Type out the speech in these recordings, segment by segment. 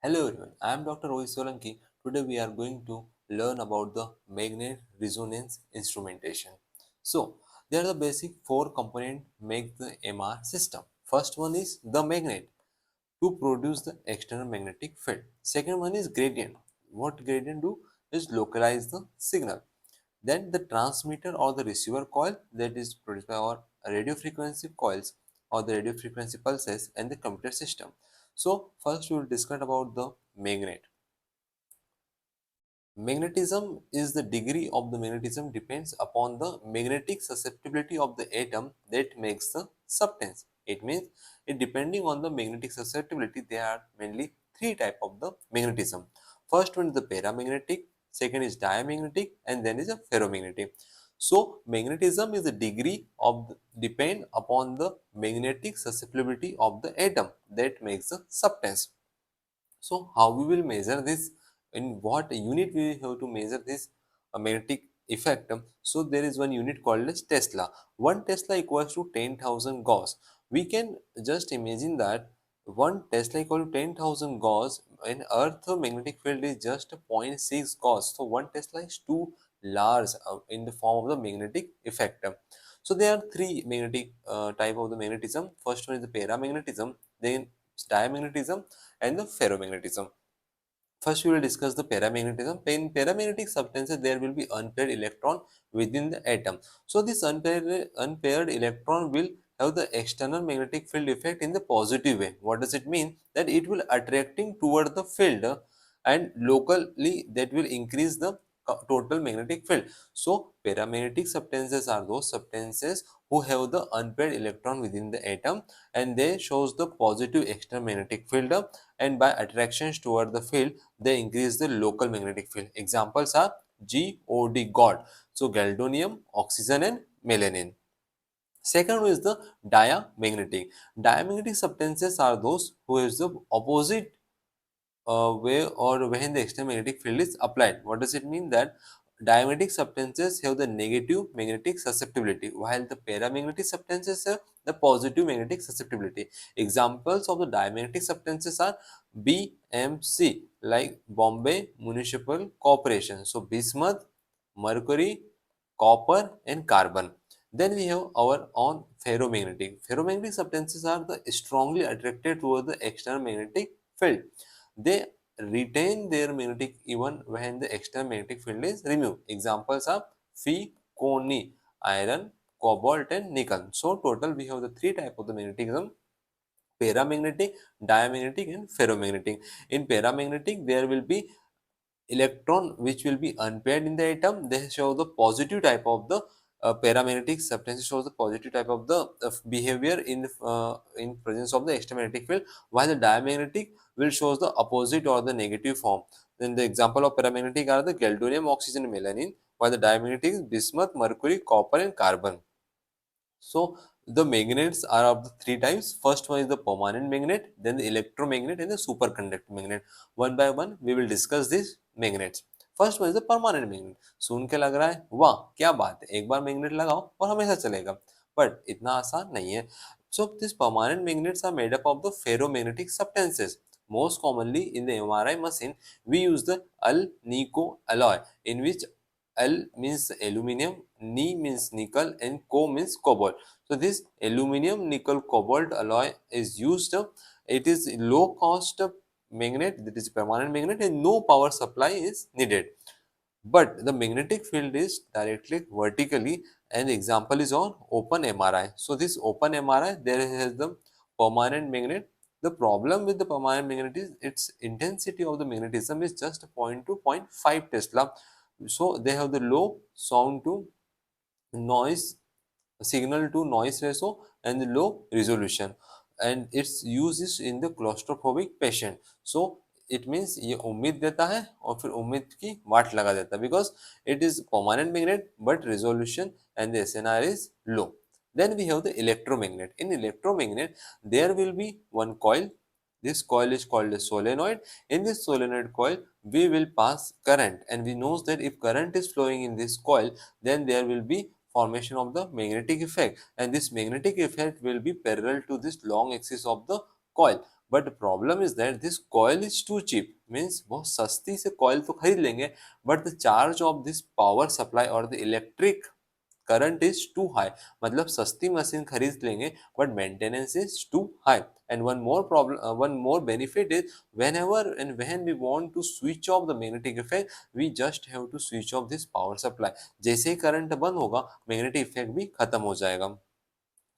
Hello everyone, I am Dr. Rohit Solanki. Today we are going to learn about the magnet resonance instrumentation. So, there are the basic four components make the MR system. First one is the magnet to produce the external magnetic field. Second one is gradient. What gradient do is localize the signal. Then the transmitter or the receiver coil that is produced by our radio frequency coils or the radio frequency pulses and the computer system. So first we will discuss about the magnet. Magnetism is the degree of the magnetism depends upon the magnetic susceptibility of the atom that makes the substance. It means it depending on the magnetic susceptibility there are mainly three type of the magnetism. First one is the paramagnetic, second is diamagnetic and then is a ferromagnetic. So magnetism is the degree of depend upon the magnetic susceptibility of the atom that makes the substance. So how we will measure this? In what unit we have to measure this magnetic effect? So there is one unit called as Tesla. 1 Tesla equals to 10,000 Gauss. We can just imagine that 1 Tesla equal to 10,000 Gauss. In Earth magnetic field is just 0.6 Gauss. So 1 Tesla is too large in the form of the magnetic effect. So there are three magnetic type of the magnetism. First one is the paramagnetism, then diamagnetism and the ferromagnetism. First, we will discuss the paramagnetism. In paramagnetic substances, there will be unpaired electron within the atom. So, this unpaired electron will have the external magnetic field effect in the positive way. What does it mean? That it will attracting toward the field and locally that will increase the total magnetic field. So, paramagnetic substances are those substances who have the unpaired electron within the atom and they shows the positive external magnetic field and by attractions toward the field they increase the local magnetic field. Examples are God. So gadolinium, oxygen and melanin. Second one is the diamagnetic. Diamagnetic substances are those who has the opposite way or when the external magnetic field is applied. What does it mean? That diamagnetic substances have the negative magnetic susceptibility while the paramagnetic substances have the positive magnetic susceptibility. Examples of the diamagnetic substances are BMC like Bombay Municipal Corporation. So bismuth, mercury, copper and carbon. Then we have our own ferromagnetic. Ferromagnetic substances are the strongly attracted towards the external magnetic field. They retain their magnetic even when the external magnetic field is removed. Examples are Fe, Coni, iron, cobalt and nickel. So total we have the three type of the magnetism: paramagnetic, diamagnetic and ferromagnetic. In paramagnetic there will be electron which will be unpaired in the atom. They show the positive type of the paramagnetic substance shows the positive type of the behavior in presence of the extramagnetic field, while the diamagnetic will shows the opposite or the negative form. Then the example of paramagnetic are the gadolinium, oxygen, and melanin, while the diamagnetic is bismuth, mercury, copper, and carbon. So the magnets are of the three types. First one is the permanent magnet, then the electromagnet and the superconducting magnet. One by one we will discuss these magnets. First one is the permanent magnet. सुन के लग रहा है वाह क्या बात है, एक बार मैग्नेट लगाओ और हमेशा चलेगा, बट इतना आसान नहीं है. So this permanent magnets are made up of the ferromagnetic substances. Most commonly in the MRI machine, we use the Al-Nico alloy, in which L means aluminum, Ni means nickel, and Co means cobalt. So this aluminum, nickel, cobalt alloy is used. It is low cost magnet, that is permanent magnet, and no power supply is needed. But the magnetic field is directly vertically, and the example is on open MRI. So this open MRI, there has the permanent magnet. The problem with the permanent magnet is its intensity of the magnetism is just 0.2 to 0.5 Tesla. So they have the low sound to noise, signal to noise ratio and the low resolution, and its use is in the claustrophobic patient. So it means ये उम्मीद देता है और फिर उम्मीद की वाट लगा देता है, because it is permanent magnet but resolution and the SNR is low. Then we have the electromagnet. In electromagnet there will be one coil. This coil is called a solenoid. In this solenoid coil we will pass current, and we knows that if current is flowing in this coil, then there will be formation of the magnetic effect, and this magnetic effect will be parallel to this long axis of the coil. But problem is that this coil is too cheap, means बहुत सस्ती से coil तो खरीद लेंगे, but the charge of this power supply और the electric current is too high, मतलब सस्ती machine खरीद लेंगे but maintenance is too high. And one more problem, one more benefit is whenever and when we want to switch off the magnetic effect, we just have to switch off this power supply। जैसे ही current बंद होगा magnetic effect भी खत्म हो जाएगा।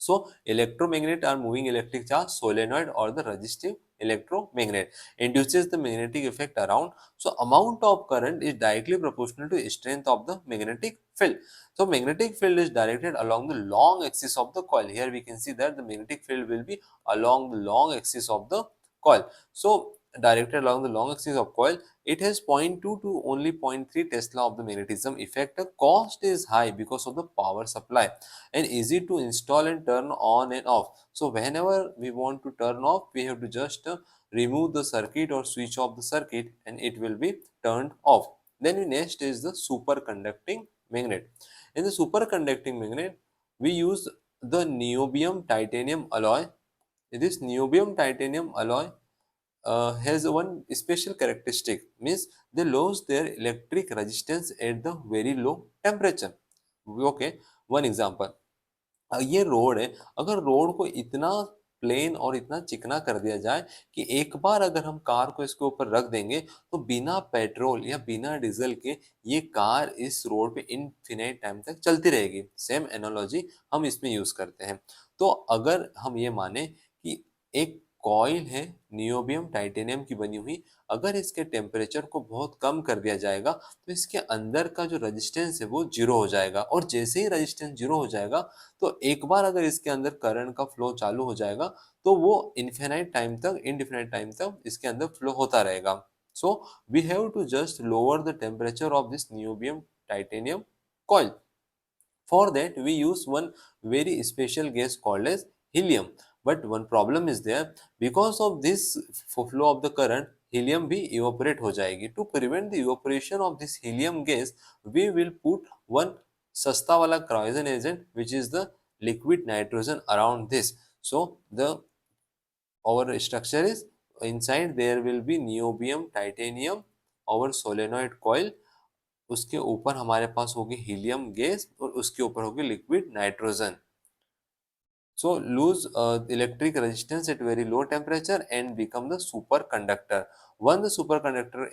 So electromagnet are moving electric charge solenoid or the resistive electromagnet induces the magnetic effect around. So amount of current is directly proportional to strength of the magnetic field. So magnetic field is directed along the long axis of the coil. Here we can see that the magnetic field will be along the long axis of the coil. So directed along the long axis of coil, it has 0.2 to only 0.3 Tesla of the magnetism effect. The cost is high because of the power supply and easy to install and turn on and off. So whenever we want to turn off, we have to just remove the circuit or switch off the circuit and it will be turned off. Then next is the superconducting magnet. In the superconducting magnet, we use the niobium titanium alloy. This niobium titanium alloy has one special characteristic, means they lose their electric resistance at the very low temperature. Okay, one example, ये road है, अगर road को इतना plane और इतना चिकना कर दिया जाए कि एक बार अगर हम कार को इसके ऊपर रख देंगे तो बिना पेट्रोल या बिना डीजल के ये कार इस रोड पे इनफिनाइट टाइम तक चलती रहेगी। सेम एनालॉजी हम इसमें यूज करते हैं। तो अगर हम ये माने कि एक कॉइल है नियोबियम टाइटेनियम की बनी हुई, अगर इसके टेम्परेचर को बहुत कम कर दिया जाएगा तो इसके अंदर का जो रेजिस्टेंस है वो जीरो हो जाएगा, और जैसे ही रेजिस्टेंस जीरो हो जाएगा तो एक बार अगर इसके अंदर करंट का फ्लो चालू हो जाएगा तो वो इनफिनाइट टाइम तक, इनडिफिनाइट टाइम तक इसके अंदर फ्लो होता रहेगा। So we have to just lower the temperature of this niobium titanium coil. For that, we use one very special gas called as helium. But one problem is there, because of this flow of the current, helium भी evaporate हो जाएगी। To prevent the evaporation of this helium gas, we will put one सस्ता वाला cryogen agent, which is the liquid nitrogen around this. So the our structure is, inside there will be niobium titanium, our solenoid coil, उसके ऊपर हमारे पास होगी helium gas और उसके ऊपर होगी liquid nitrogen. So lose electric resistance at very low temperature and become the superconductor. When the superconductor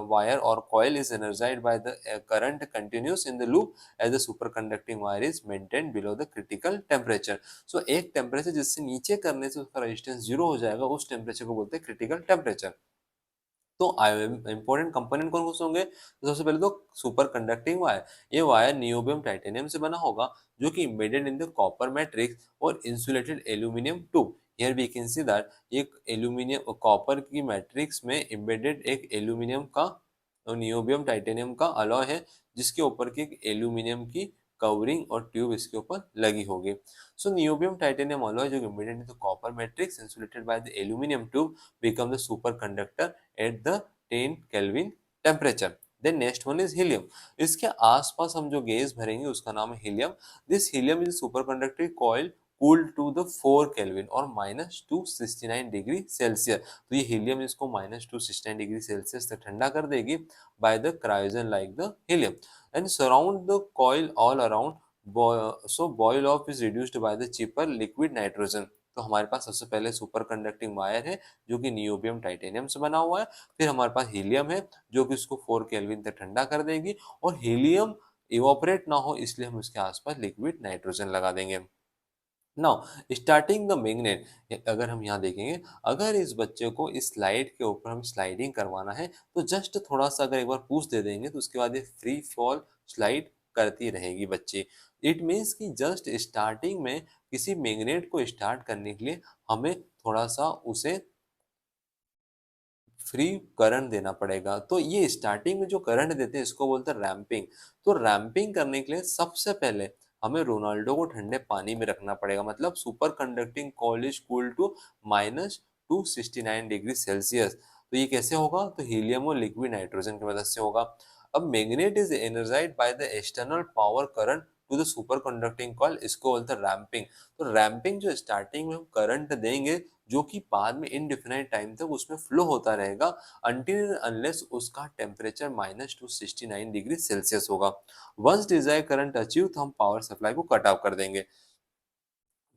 wire or coil is energized by the current continues in the loop as the superconducting wire is maintained below the critical temperature. So एक temperature जिससे नीचे करने से उसका resistance zero हो जाएगा, उस temperature को बोलते हैं क्रिटिकल टेम्परेचर। तो इंपॉर्टेंट कंपोनेंट कौन कौन से होंगे? तो सबसे पहले तो सुपर कंडक्टिंग वायर। ये वायर नियोबियम टाइटेनियम से बना होगा जो कि embedded in the copper matrix और insulated aluminium tube. Here we can see that एक एल्यूमिनियम कॉपर की मैट्रिक्स में एम्बेडेड एक एल्यूमिनियम का नियोबियम टाइटेनियम का अलॉय है, जिसके ऊपर की एक एल्यूमिनियम की कवरिंग और ट्यूब इसके ऊपर लगी होगी। सो नियोबियम टाइटेनियम अलॉय जो embedded in the copper matrix insulated by the aluminium tube become the super conductor at the 10 Kelvin temperature. Then next one is helium. इसके आसपास हम जो गैस भरेंगे उसका नाम है helium. This helium is superconductive coil cooled to the 4 Kelvin और -269 degree Celsius. तो ये हीलियम इसको -269 डिग्री सेल्सियस तक ठंडा कर देगी by the cryogen like the helium and surround the coil all around. So boil off is reduced by the cheaper liquid nitrogen. तो हमारे पास सबसे पहले सुपर कंडक्टिंग वायर है जो कि नियोबियम टाइटेनियम से बना हुआ है, फिर हमारे पास हीलियम है जो कि इसको 4 केल्विन तक ठंडा कर देगी, और हीलियम इवोपरेट ना हो इसलिए हम इसके आसपास लिक्विड नाइट्रोजन लगा देंगे। नाउ स्टार्टिंग द मैग्नेट, अगर हम यहाँ देखेंगे, अगर इस बच्चे को इस स्लाइड के ऊपर हम स्लाइडिंग करवाना है तो जस्ट थोड़ा सा अगर एक बार पुश दे देंगे तो उसके बाद ये फ्री फॉल स्लाइड करती रहेगी बच्ची। इट मीन्स कि जस्ट स्टार्टिंग में किसी मैग्नेट को स्टार्ट करने के लिए हमें थोड़ा सा उसे फ्री करंट देना पड़ेगा। तो ये स्टार्टिंग में जो करंट देते हैं इसको बोलते हैं रैंपिंग। तो रैंपिंग करने के लिए सबसे पहले हमें रोनाल्डो को ठंडे पानी में रखना पड़ेगा, मतलब super conducting coil is cool to -269 degree Celsius. तो ये कैसे होगा? तो हीलियम और लिक्विड नाइट्रोजन की मदद से होगा। अब magnet is energized by the external power current to the super conducting coil, इसको बोलते हैं रैंपिंग। तो रैंपिंग जो स्टार्टिंग में हम करंट देंगे जो कि बाद में इनडिफिनाइट टाइम तक उसमें फ्लो होता रहेगा अनटिल अनलेस उसका टेम्परेचर -269 डिग्री सेल्सियस होगा। वंस डिजायर करंट अचीव तो हम पावर सप्लाई को कट ऑफ कर देंगे।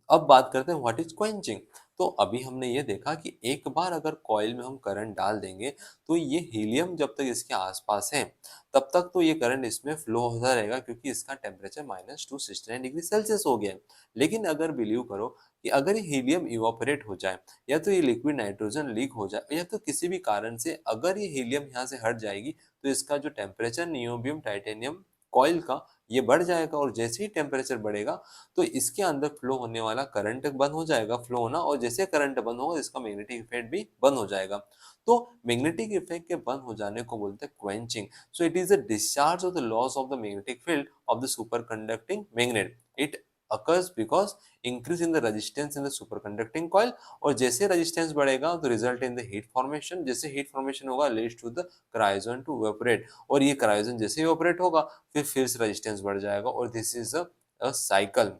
अब बात करते हैं व्हाट इज क्वेंचिंग। तो अभी हमने ये देखा कि एक बार अगर कॉइल में हम करंट डाल देंगे तो ये हीलियम जब तक इसके आसपास है तब तक तो ये करंट इसमें फ्लो होता रहेगा क्योंकि इसका टेम्परेचर -269 डिग्री सेल्सियस हो गया है। लेकिन अगर बिलीव करो कि अगर ये हीलियम इवापोरेट हो जाए या तो ये लिक्विड नाइट्रोजन लीक हो जाए या तो किसी भी कारण से अगर ये हीलियम यहाँ से हट जाएगी तो इसका जो टेम्परेचर नियोबियम टाइटेनियम कॉइल का ये बढ़ जाएगा और जैसे ही टेम्परेचर बढ़ेगा तो इसके अंदर फ्लो होने वाला करंट बंद हो जाएगा फ्लो होना और जैसे करंट बंद होगा इसका मैग्नेटिक इफेक्ट भी बंद हो जाएगा। तो मैग्नेटिक इफेक्ट के बंद हो जाने को बोलते हैं quenching. So it is the discharge of the loss of the magnetic field of the super conducting magnet. It occurs because increase in the resistance in the superconducting coil और जैसे resistance बढ़ेगा तो result in the heat formation, जैसे heat formation होगा leads to the cryogen to evaporate और ये क्रायोजन जैसे evaporate होगा फिर से रेजिस्टेंस बढ़ जाएगा और दिस इज अ साइकिल।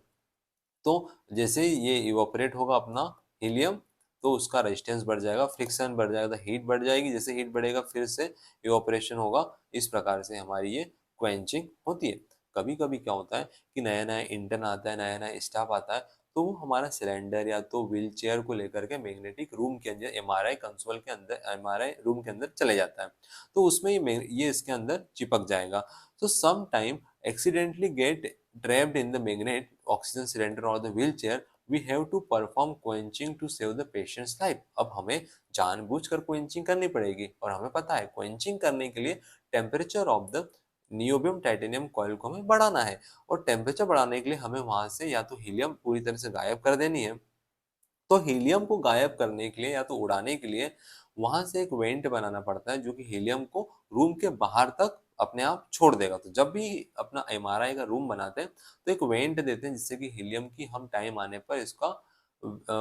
तो जैसे ही ये इवापोरेट होगा अपना हीलियम तो उसका रेजिस्टेंस बढ़ जाएगा, फ्रिक्शन बढ़ जाएगा, तो हीट बढ़ जाएगी, जैसे हीट बढ़ेगा फिर से इवापोरेशन होगा। इस प्रकार से हमारी ये क्वेंचिंग होती है। कभी कभी क्या होता है कि नया नया इंटर्न आता है, नया नया स्टाफ आता है तो वो हमारा सिलेंडर या तो व्हील चेयर को लेकर के मैग्नेटिक रूम के अंदर एमआरआई कंसोल के अंदर एमआरआई रूम के अंदर चले जाता है तो उसमें ये इसके अंदर चिपक जाएगा। तो some time accidentally get trapped in the magnet oxygen cylinder or the wheelchair, we have to perform quenching to save the patient's life। अब हमें जानबूझकर क्वेंचिंग करनी पड़ेगी और हमें पता है क्वेंचिंग करने के लिए temperature of the niobium titanium coil को हमें बढ़ाना है और टेम्परेचर बढ़ाने के लिए हमें वहां से या तो हीलियम पूरी तरह से गायब कर देनी है। तो हीलियम को गायब करने के लिए या तो उड़ाने के लिए वहां से एक वेंट बनाना पड़ता है जो कि हीलियम को रूम के बाहर तक अपने आप छोड़ देगा। तो जब भी अपना एमआरआई का रूम बनाते हैं तो एक वेंट देते हैं जिससे कि हीलियम की हम टाइम आने पर इसका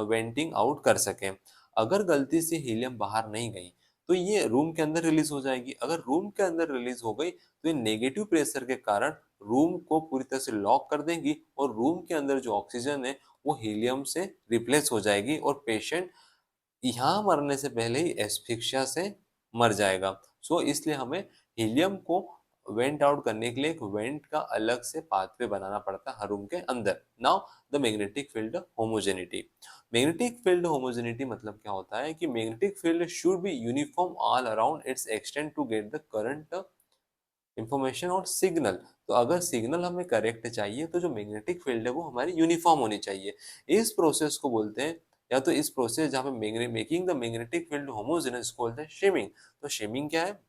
वेंटिंग आउट कर सकें। अगर गलती से हीलियम बाहर नहीं गई तो ये रूम के अंदर रिलीज हो जाएगी। अगर रूम के अंदर रिलीज हो गई तो ये नेगेटिव प्रेशर के कारण रूम को पूरी तरह से लॉक कर देंगी और रूम के अंदर जो ऑक्सीजन है वो हीलियम से रिप्लेस हो जाएगी और पेशेंट यहाँ मरने से पहले ही एस्फिक्सिया से मर जाएगा। सो इसलिए हमें हीलियम को वेंट आउट करने के लिए एक वेंट का अलग से पाथवे बनाना पड़ता है हर रूम के अंदर। Now the magnetic field homogeneity. Magnetic field homogeneity मतलब क्या होता है कि magnetic field should be uniform all around its extend to get the current information और सिग्नल। तो अगर सिग्नल हमें करेक्ट चाहिए तो जो मैग्नेटिक फील्ड है वो हमारी यूनिफॉर्म होनी चाहिए। इस प्रोसेस को बोलते हैं या तो इस प्रोसेस जहाँ पे making the magnetic field homogeneous को बोलते हैं शेमिंग। तो शेमिंग क्या है?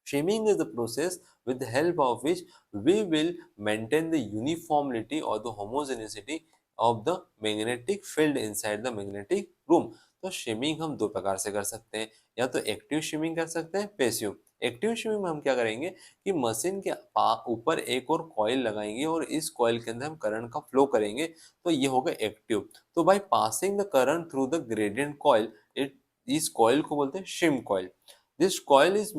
Shaping is the process with the help of which we will maintain the uniformity or the homogeneity of the magnetic field inside the magnetic room। तो shaming हम दो प्रकार से कर सकते हैं, या तो एक्टिव शेमिंग कर सकते हैं, पैसिव। एक्टिव शेमिंग में हम क्या करेंगे कि मशीन के ऊपर एक और कॉइल लगाएंगे और इस कॉइल के अंदर हम करंट का फ्लो करेंगे तो ये होगा एक्टिव। तो by passing the current through the gradient coil, it इस कॉइल को बोलते हैं shim coil. This coil is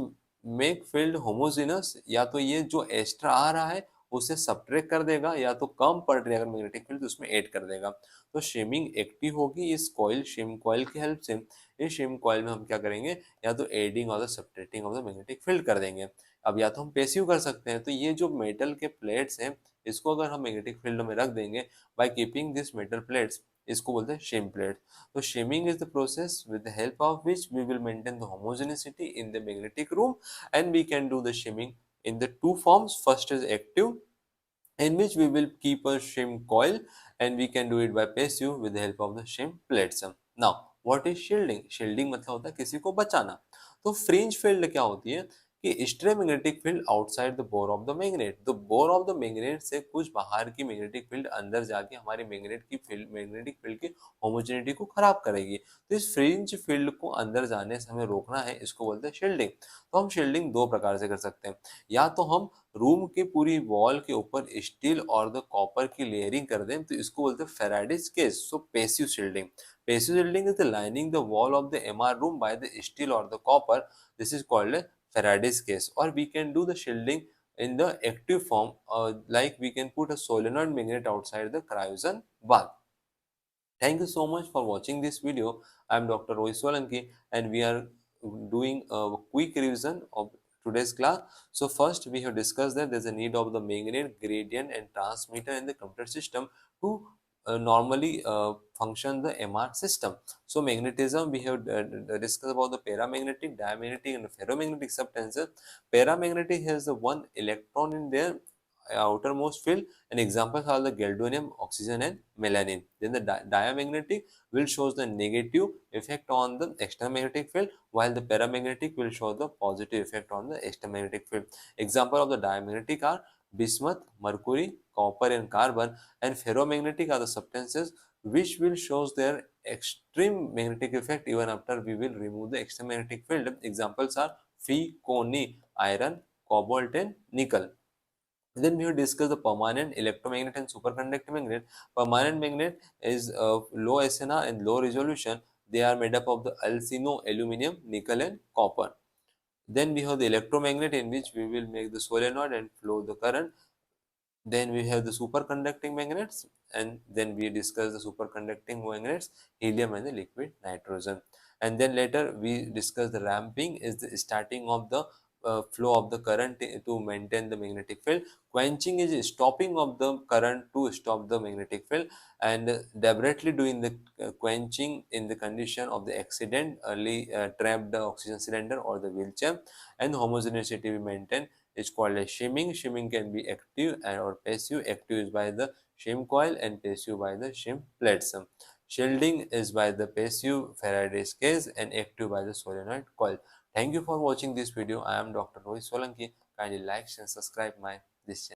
make field homogenous, या तो ये जो एक्स्ट्रा आ रहा है उसे सब्ट्रैक्ट कर देगा या तो कम पड़ रही है अगर मैग्नेटिक फील्ड तो उसमें ऐड कर देगा। तो शेमिंग एक्टिव होगी इस कॉइल शिम कॉइल की हेल्प से। इस शिम कॉइल में हम क्या करेंगे या तो एडिंग और subtracting of the magnetic field कर देंगे। अब या तो हम पैसिव कर सकते हैं, तो ये जो मेटल के प्लेट्स हैं इसको अगर हम मैग्नेटिक फील्ड में रख देंगे by keeping this metal plates, इसको बोलते हैं शिम plate. So shimming is the process with the help of which we will maintain the homogeneity in the magnetic room, and we can do the shimming in the two forms. First is active, in which we will keep a shim coil, and we can do it by passive with the help of the shim plates। Now what is shielding? Shielding मतलब होता है किसी को बचाना। तो fringe field क्या होती है कि extramagnetic field outside the bore of the magnet. The bore of the magnet से कुछ बाहर की मैग्नेटिक फील्ड अंदर जाके हमारी मैग्नेटिक फील्ड की होमोजेनिटी को खराब करेगी। तो इस फ्रिंज फील्ड को अंदर जाने से हमें रोकना है, इसको बोलते हैं शील्डिंग। तो हम शील्डिंग दो प्रकार से कर सकते हैं, या तो हम रूम के पूरी वॉल के ऊपर स्टील और द कॉपर की लेयरिंग कर दें तो इसको बोलते हैं Faraday's case. So passive shielding. Passive shielding is the lining the wall of the MR room by the steel और the copper, this is called Faraday's case। Or we can do the shielding in the active form, like we can put a solenoid magnet outside the cryogen bath. Thank you so much for watching this video. I am Dr. Rohit Solanki and we are doing a quick revision of today's class. So first we have discussed that there is a need of the magnet, gradient and transmitter in the computer system to normally function the MR system. So magnetism, we have discussed about the paramagnetic, diamagnetic and ferromagnetic substances. Paramagnetic has the one electron in their outermost field, and examples are the gadolinium, oxygen and melanin. Then the diamagnetic will shows the negative effect on the extramagnetic field, while the paramagnetic will show the positive effect on the extramagnetic field. Example of the diamagnetic are bismuth, mercury, copper and carbon, and ferromagnetic are the substances which will shows their extreme magnetic effect even after we will remove the extramagnetic field. Examples are Fe, Ni, iron, cobalt and nickel. Then we will discuss the permanent electromagnet and superconducting magnet. Permanent magnet is low SNR and low resolution. They are made up of the alcino, aluminum, nickel and copper. Then we have the electromagnet in which we will make the solenoid and flow the current. Then we have the superconducting magnets, and then we discuss the superconducting magnets, helium and the liquid nitrogen. And then later we discuss the ramping is the starting of the flow of the current to maintain the magnetic field. Quenching is stopping of the current to stop the magnetic field, and deliberately doing the quenching in the condition of the accident, early trapped oxygen cylinder or the wheelchair, and homogeneity we maintain is called as shimming. Shimming can be active and or passive. Active is by the shim coil and passive by the shim plates. Shielding is by the passive Faraday's cage and active by the solenoid coil. Thank you for watching this video. I am Dr. Rohit Solanki. Kindly like and subscribe my this channel.